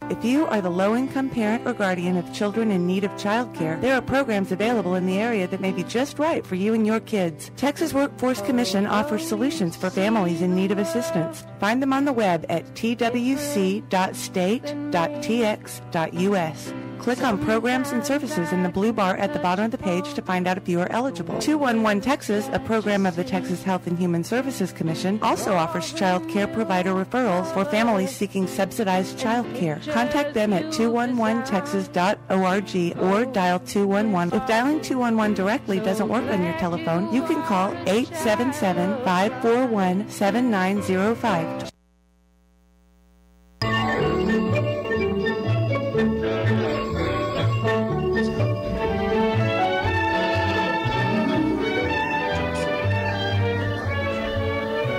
If you are the low-income parent or guardian of children in need of childcare, there are programs available in the area that may be just right for you and your kids. Texas Workforce Commission offers solutions for families in need of assistance. Find them on the web at twc.state.tx.us. Click on Programs and Services in the blue bar at the bottom of the page to find out if you are eligible. 211 Texas, a program of the Texas Health and Human Services Commission, also offers child care provider referrals for families seeking subsidized child care. Contact them at 211texas.org or dial 211. If dialing 211 directly doesn't work on your telephone, you can call 877-541-7905.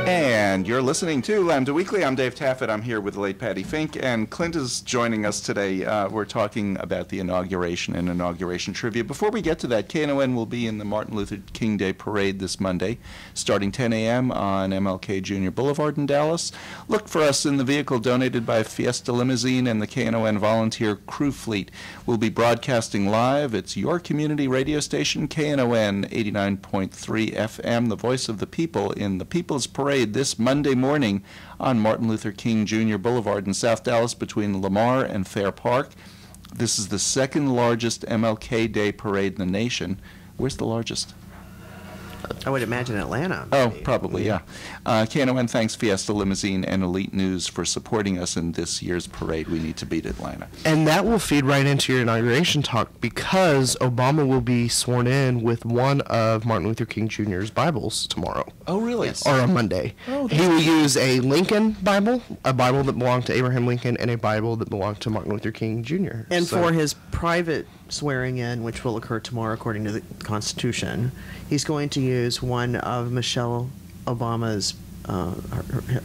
And you're listening to Lambda Weekly. I'm Dave Taffet. I'm here with the late Patti Fink, and Klint is joining us today. We're talking about the inauguration and inauguration trivia. Before we get to that, KNON will be in the Martin Luther King Day Parade this Monday, starting 10 a.m. on MLK Jr. Boulevard in Dallas. Look for us in the vehicle donated by Fiesta Limousine and the KNON Volunteer Crew Fleet. We'll be broadcasting live. It's your community radio station, KNON 89.3 FM, the voice of the people, in the People's Parade this Monday morning on Martin Luther King Jr. Boulevard in South Dallas between Lamar and Fair Park. This is the second largest MLK Day parade in the nation. Where's the largest? I would imagine Atlanta. Oh, probably, yeah. KNON thanks Fiesta Limousine and Elite News for supporting us in this year's parade. We need to beat Atlanta. And that will feed right into your inauguration talk because Obama will be sworn in with one of Martin Luther King Jr.'s Bibles tomorrow. Oh, really? Or on Monday. Oh, he will use a Lincoln Bible, a Bible that belonged to Abraham Lincoln, and a Bible that belonged to Martin Luther King Jr. And for his private swearing in, which will occur tomorrow according to the Constitution, he's going to use one of Michelle Obama's,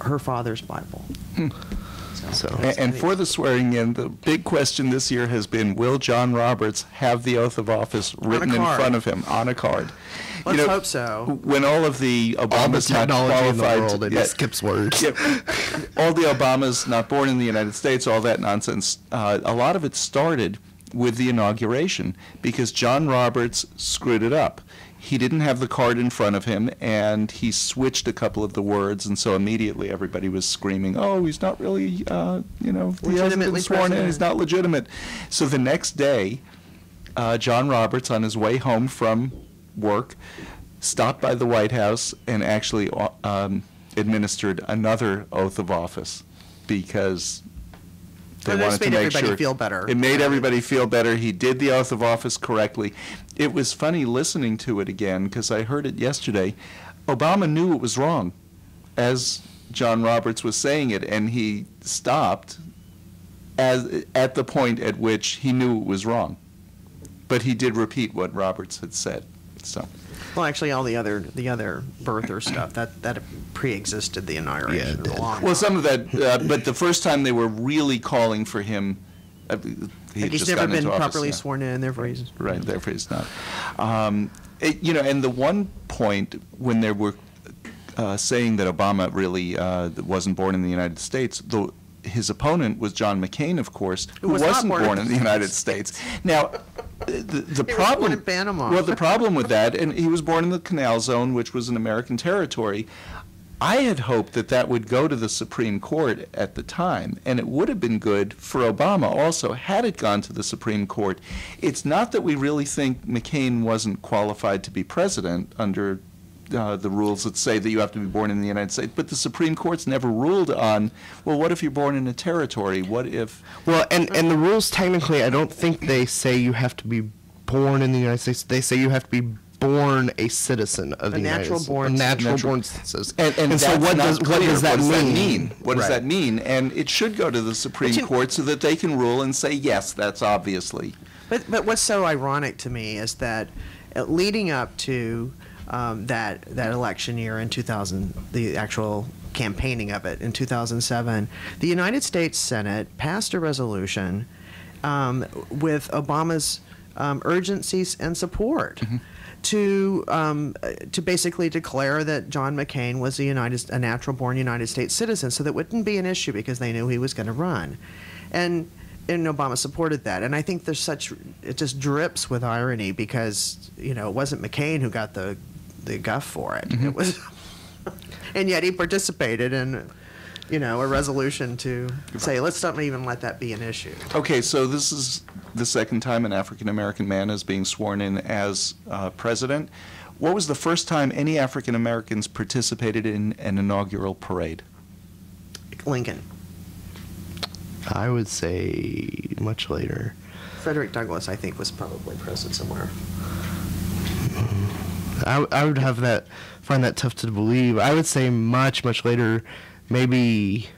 her father's Bible. And for the swearing in, the big question this year has been, will John Roberts have the oath of office written in front of him on a card? Let's hope so. When all of the Obamas not qualified, in the world, it skips words. All the Obamas not born in the United States, all that nonsense, a lot of it started with the inauguration because John Roberts screwed it up. He didn't have the card in front of him, and he switched a couple of the words, and so immediately everybody was screaming, "Oh, he's not really, he hasn't been sworn in. He's not legitimate." So the next day, John Roberts, on his way home from work, stopped by the White House and actually administered another oath of office because they wanted to make sure. Feel better. It made everybody feel better. He did the oath of office correctly. It was funny listening to it again because I heard it yesterday. Obama knew it was wrong as John Roberts was saying it, and he stopped at the point at which he knew it was wrong. But he did repeat what Roberts had said. So. Well, actually, all the other birther stuff that pre-existed the inauguration. Well, some of that, but the first time they were really calling for him, he's never been properly sworn in. Therefore, he's right. Therefore, he's not. And the one point when they were saying that Obama really wasn't born in the United States, his opponent was John McCain, of course, who wasn't born in the United States. Now. The problem, in Panama. Well, the problem with that, and he was born in the Canal Zone, which was an American territory. I had hoped that would go to the Supreme Court at the time, and it would have been good for Obama also had it gone to the Supreme Court. It's not that we really think McCain wasn't qualified to be president under the rules that say that you have to be born in the United States, but the Supreme Court's never ruled on, well, what if you're born in a territory? What if... Well, and the rules technically, I don't think they say you have to be born in the United States. They say you have to be born a citizen of the United States. A natural born citizen. And so what does that mean? What does that mean? And it should go to the Supreme Court so that they can rule and say, yes, that's obviously. But what's so ironic to me is that leading up to that election year in 2000, the actual campaigning of it in 2007, the United States Senate passed a resolution with Obama's urgencies and support to basically declare that John McCain was a natural-born United States citizen, so that wouldn't be an issue because they knew he was going to run, and Obama supported that. And I think it just drips with irony because it wasn't McCain who got the guff for it. It was, and yet he participated in a resolution to say, let's not even let that be an issue. Okay, so this is the second time an African-American man is being sworn in as president. What was the first time any African-Americans participated in an inaugural parade? Lincoln. I would say much later. Frederick Douglass, I think, was probably present somewhere. I would find that tough to believe. I would say much, much later. Maybe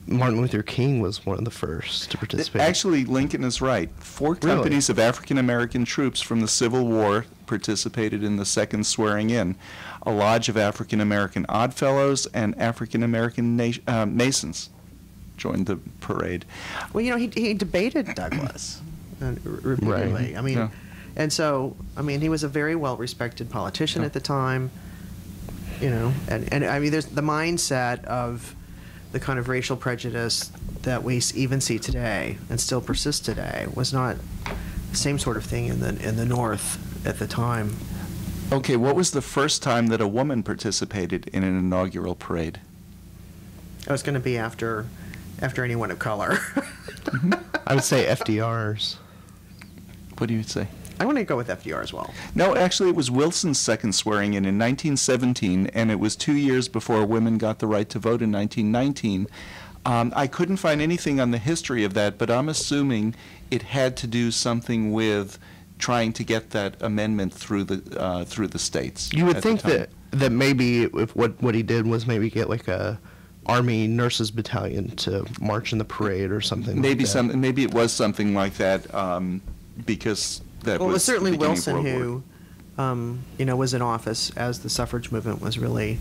Martin Luther King was one of the first to participate. Actually, Lincoln is right. 4 companies of African-American troops from the Civil War participated in the second swearing-in. A lodge of African-American Oddfellows and African-American Masons joined the parade. Well, he debated Douglass repeatedly. Right. I mean, and so, he was a very well-respected politician at the time. And I mean, there's the mindset of the kind of racial prejudice that we even see today and still persists today was not the same sort of thing in the North at the time. Okay, what was the first time that a woman participated in an inaugural parade? It was going to be after anyone of color. I would say FDR's. What do you say? I want to go with FDR as well. No, actually, it was Wilson's second swearing-in 1917, and it was 2 years before women got the right to vote in 1919. I couldn't find anything on the history of that, but I'm assuming it had to do something with trying to get that amendment through the states. You would think that maybe if what he did was maybe get like a Army Nurses Battalion to march in the parade or something. Maybe like that. Maybe it was something like that, because that well, it was certainly Wilson who, was in office as the suffrage movement was really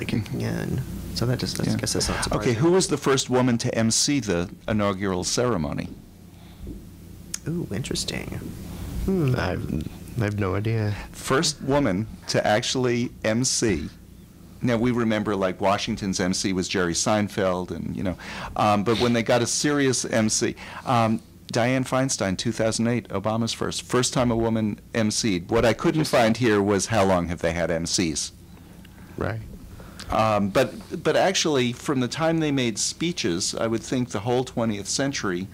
kicking in. So that just, I guess that's not surprising. Okay, who was the first woman to MC the inaugural ceremony? Ooh, interesting. I have no idea. First woman to actually MC. Now, we remember, like, Washington's MC was Jerry Seinfeld, and, but when they got a serious MC, Dianne Feinstein, 2008, Obama's first time a woman MC'd. What I couldn't find here was how long have they had MCs. Right. But actually, from the time they made speeches, I would think the whole 20th century,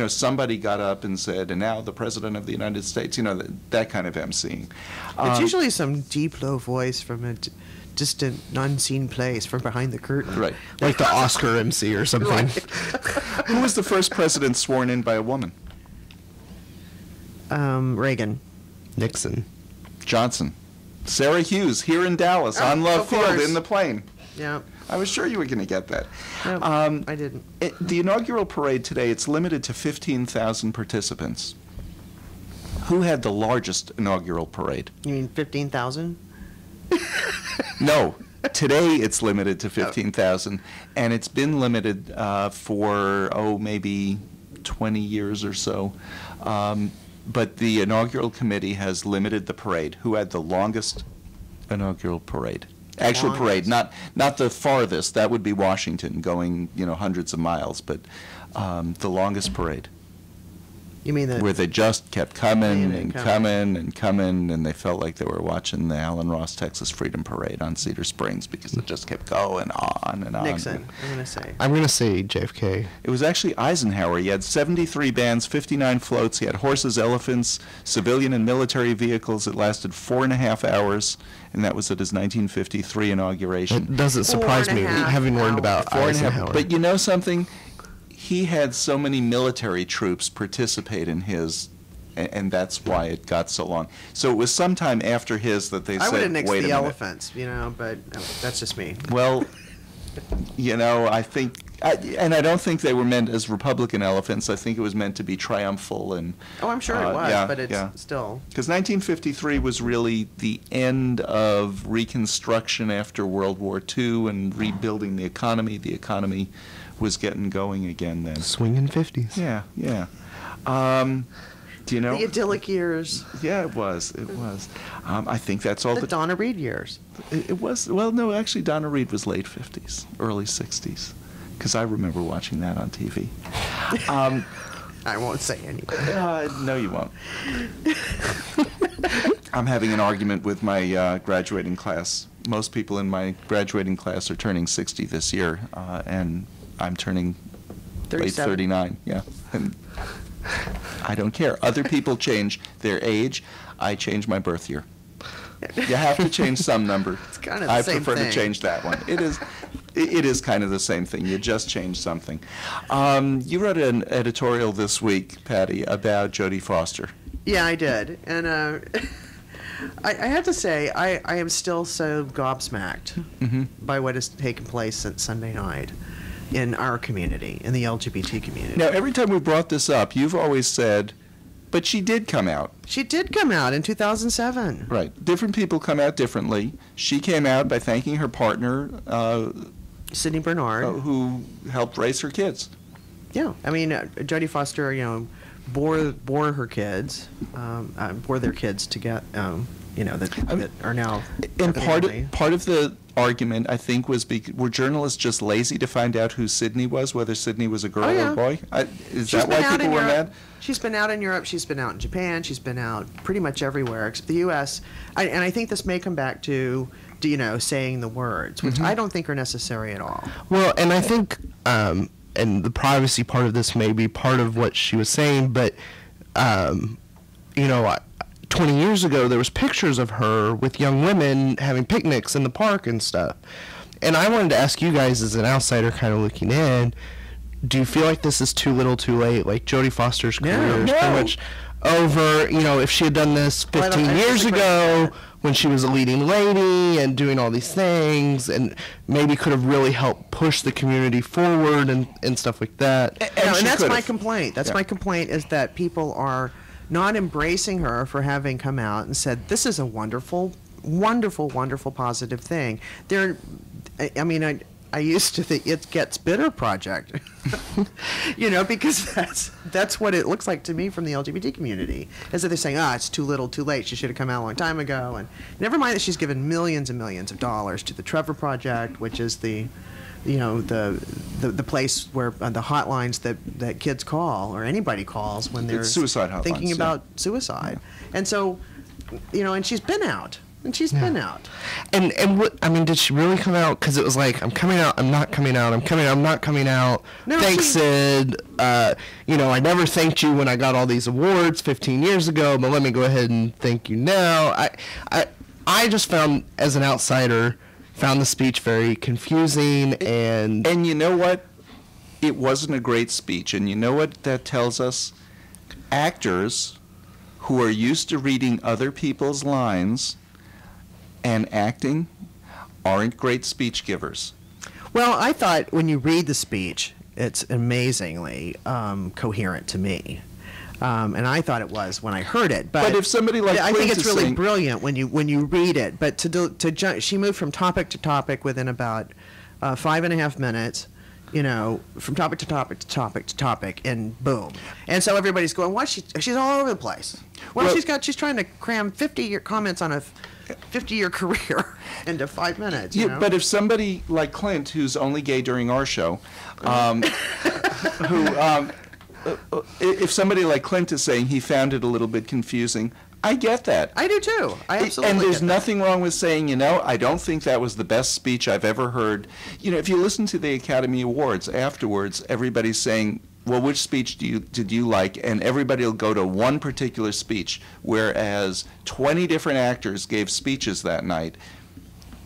somebody got up and said, and now the President of the United States, that kind of MCing. It's usually some deep, low voice from a distant, unseen place from behind the curtain. Right. Like the Oscar MC or something. Right. Who was the first president sworn in by a woman? Reagan. Nixon. Johnson. Sarah Hughes, here in Dallas, on Love Field, in the plane. Yeah. I was sure you were going to get that. No, I didn't. The inaugural parade today, it's limited to 15,000 participants. Who had the largest inaugural parade? You mean 15,000? No. Today it's limited to 15,000, and it's been limited for, maybe 20 years or so. But the inaugural committee has limited the parade. Who had the longest inaugural parade? Actual parade, not the farthest. That would be Washington, going hundreds of miles. But the longest parade. You mean where they just kept coming and coming and coming, and they felt like they were watching the Allen Ross Texas Freedom Parade on Cedar Springs because it just kept going on and on. Nixon, I'm going to say. I'm going to say JFK. It was actually Eisenhower. He had 73 bands, 59 floats. He had horses, elephants, civilian and military vehicles. It lasted 4.5 hours, and that was at his 1953 inauguration. It doesn't surprise me, having learned about Eisenhower. But you know something? He had so many military troops participate in his and that's why it got so long. So it was sometime after his that they I would have said, nixed wait a the minute. elephants, but that's just me. Well, I think, and I don't think they were meant as Republican elephants. I think it was meant to be triumphal and. Oh, I'm sure it was, but it's still. Because 1953 was really the end of Reconstruction after World War II and rebuilding the economy. The economy was getting going again then. Swinging 50s. Yeah. Do you know? The idyllic years. Yeah, it was. I think that's all The Donna Reed years. It was. Well, no, actually, Donna Reed was late 50s, early 60s, because I remember watching that on TV. I won't say anything. No, you won't. I'm having an argument with my graduating class. Most people in my graduating class are turning 60 this year, and I'm turning 37. late 39. Yeah. And I don't care. Other people change their age. I change my birth year. You have to change some number. It's kind of the I same prefer thing. to change that one. It is kind of the same thing. You just change something. You wrote an editorial this week, Patti, about Jodie Foster. Yeah, I did. And I have to say, I am still so gobsmacked by what has taken place since Sunday night in our community, in the LGBT community. Now, every time we brought this up, you've always said, but she did come out. She did come out in 2007. Right. Different people come out differently. She came out by thanking her partner, Sidney Bernard, who helped raise her kids. Yeah, I mean, Jodie Foster, bore her kids, bore their kids to get, that are now. And part of the argument, I think, was were journalists just lazy to find out who Sidney was, whether Sidney was a girl or a boy? Is that why people were mad? She's been out in Europe. She's been out in Japan. She's been out pretty much everywhere except the U.S. And I think this may come back to saying the words, which I don't think are necessary at all. Well, and I think, and the privacy part of this may be part of what she was saying, but, 20 years ago, there was pictures of her with young women having picnics in the park and stuff. And I wanted to ask you guys, as an outsider kind of looking in, do you feel like this is too little too late? Like Jodie Foster's career is pretty much over. If she had done this 15 years ago when she was a leading lady and doing all these things, and maybe could have really helped push the community forward and stuff like that. And that's my complaint. That's my complaint, is that people are not embracing her for having come out and said, this is a wonderful, wonderful, wonderful, positive thing. I used to think It Gets Bitter project, because that's what it looks like to me from the LGBT community, is that they're saying, it's too little, too late. She should have come out a long time ago. And never mind that she's given millions and millions of dollars to the Trevor Project, which is the place where the hotlines that kids call, or anybody calls when they're suicide hotlines, thinking about suicide. Yeah. And so, and she's been out. And she's been out. And what, did she really come out? Because it was like, I'm coming out, I'm not coming out, I'm coming out, I'm not coming out. No, thanks, Sid. I never thanked you when I got all these awards 15 years ago, but let me go ahead and thank you now. I just found, as an outsider, the speech very confusing. And you know what? It wasn't a great speech. And you know what that tells us? Actors who are used to reading other people's lines and acting aren't great speech givers. Well, I thought when you read the speech, it's amazingly coherent to me. And I thought it was when I heard it. But if somebody like I Klint think it's is really saying, brilliant when you read it. But she moved from topic to topic within about 5.5 minutes. From topic to topic to topic to topic, and boom. And so everybody's going, "What? She's all over the place." Well, she's trying to cram 50-year comments on a 50-year career into 5 minutes. Yeah, but if somebody like Klint, who's only gay during our show, if somebody like Klint is saying he found it a little bit confusing, I get that. I do too. I absolutely And there's get that. nothing wrong with saying, I don't think that was the best speech I've ever heard. If you listen to the Academy Awards afterwards, everybody's saying, well, which speech did you like? And everybody will go to one particular speech, whereas 20 different actors gave speeches that night,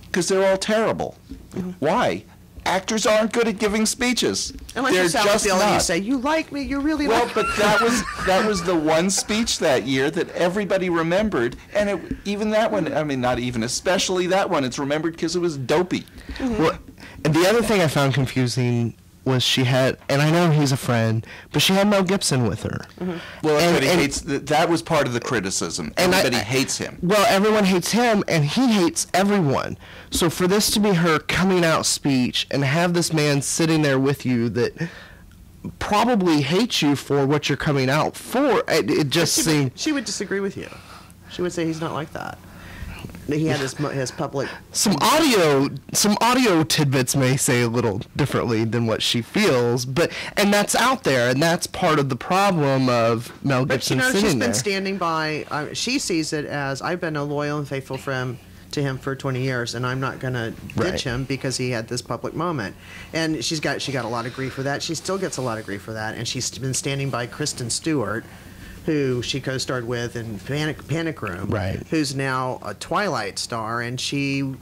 because they're all terrible. Mm-hmm. Why? actors aren't good at giving speeches. Unless They're you're Sally just Field and you not. say, you like me, you really Well, like me. but that was the one speech that year that everybody remembered, and even that one, I mean, not even, especially that one, it's remembered because it was dopey. Well, and the other thing I found confusing was she had, and I know he's a friend, but she had Mel Gibson with her. Well, everybody hates, that was part of the criticism. Everybody hates him. Well, everyone hates him, and he hates everyone. So for this to be her coming out speech and have this man sitting there with you that probably hates you for what you're coming out for, it just seemed... She would disagree with you. She would say he's not like that. He had his public... Some audio tidbits may say a little differently than what she feels, and that's out there, and that's part of the problem of Mel Gibson sitting there. She's been standing by... she sees it as, I've been a loyal and faithful friend to him for 20 years, and I'm not going to ditch him because he had this public moment. And she got a lot of grief for that. She still gets a lot of grief for that, and she's been standing by Kristen Stewart, who she co-starred with in Panic Room, who's now a Twilight star, and she,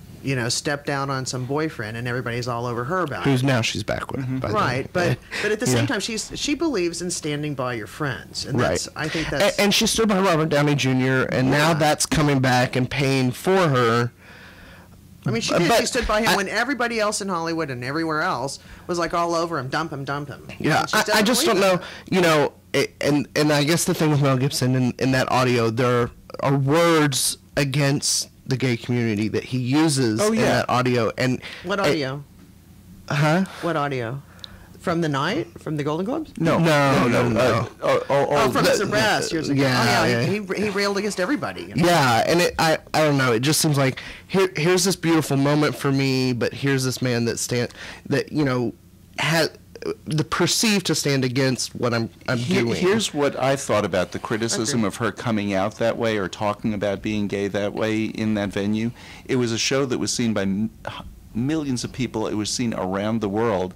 stepped down on some boyfriend, and everybody's all over her about it. Who's now she's back with, by the way. But at the same time, she believes in standing by your friends, and that's I think that's and she stood by Robert Downey Jr. and now that's coming back and paying for her. I mean, she did. She stood by him when everybody else in Hollywood and everywhere else was like all over him, dump him. Yeah, I just don't know, and I guess the thing with Mel Gibson in that audio, there are words against the gay community that he uses in that audio. And what audio? What audio? From the night? From the Golden Globes? No. From his arrest years ago. Yeah, He railed against everybody. Yeah, and I don't know. It just seems like here's this beautiful moment for me, but here's this man that has the perceived to stand against what I'm doing. Here's what I thought about the criticism of her coming out that way or talking about being gay that way in that venue. It was a show that was seen by millions of people. It was seen around the world.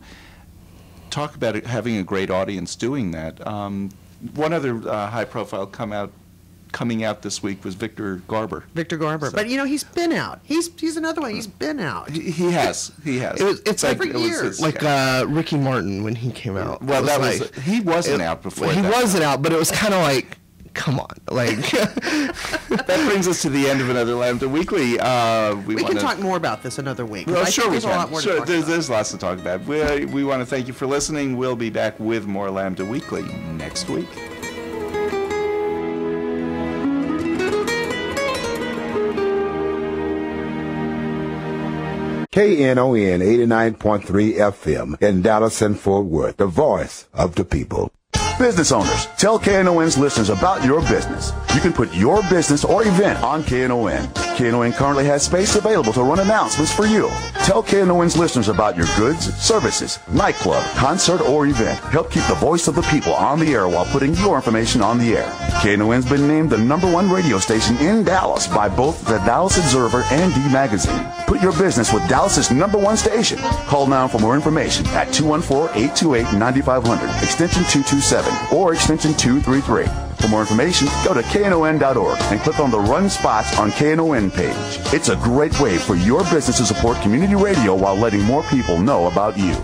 Talk about having a great audience doing that. One other high-profile coming out this week was Victor Garber. So, but he's been out. He's another one. He's been out. He has. It's like years. Like Ricky Martin when he came out. Well, he wasn't out before. He wasn't out, but it was kind of like, come on, like. That brings us to the end of another Lambda Weekly. We can talk more about this another week. Well, sure we can. There's lots to talk about. We want to thank you for listening. We'll be back with more Lambda Weekly next week. KNON 89.3 FM in Dallas and Fort Worth, the voice of the people. Business owners, tell KNON's listeners about your business. You can put your business or event on KNON. KNON currently has space available to run announcements for you. Tell KNON's listeners about your goods, services, nightclub, concert, or event. Help keep the voice of the people on the air while putting your information on the air. KNON's been named the #1 radio station in Dallas by both the Dallas Observer and D Magazine. Put your business with Dallas's #1 station. Call now for more information at 214-828-9500, extension 227, or extension 233. For more information, go to KNON.org and click on the Run Spots on KNON page. It's a great way for your business to support community radio while letting more people know about you.